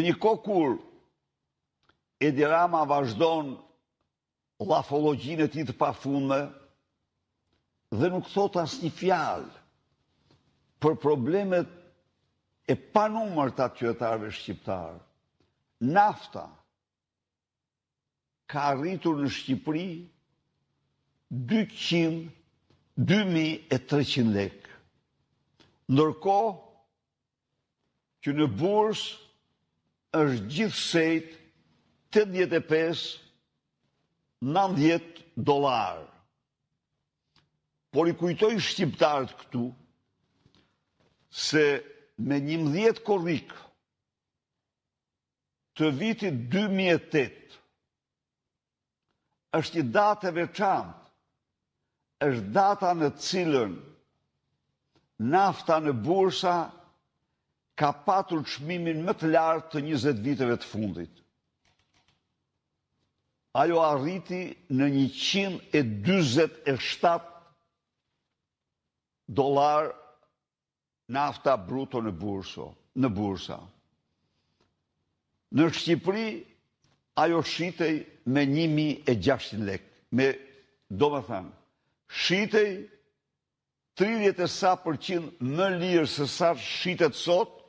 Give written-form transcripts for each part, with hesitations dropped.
Në një kohë kur Edi Rama vazhdon llafologjinë e tij të pafundme dhe nuk thot asnjë fjalë për problemet e panumërta të qytetarëve shqiptar. Nafta ka arritur në Shqipëri 2.300 lekë, ndërkohë që në bursë është gjithsej $85-90. Por i kujtoj shqiptarët këtu se me 11 korrik të vitit 2008 është një datë e veçantë, është data në cilën nafta në bursa ka patur çmimin më të lartë të 20 viteve të fundit. Ajo arriti në $147 nafta bruto në bursa. Në Shqipëri ajo shitej me 1.600 lekë, domethënë shitej 30% më lirë se sa shitet sot,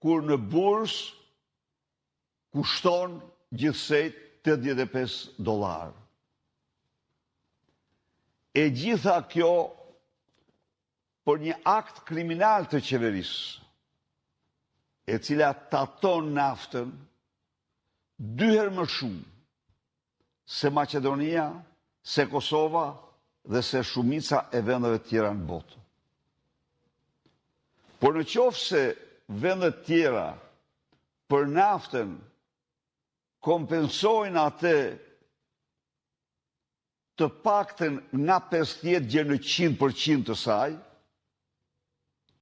kur në bursë kushton gjithsej $85. E gjitha kjo për një akt kriminal të qeverisë, e cila taton naftën 2 herë më shumë se Maqedonia, se Kosova dhe se shumica e vendeve tjera në botë. Por në qoftë se vendet tjera për naftën kompensojnë atë të paktën nga 50 deri në 100% të saj,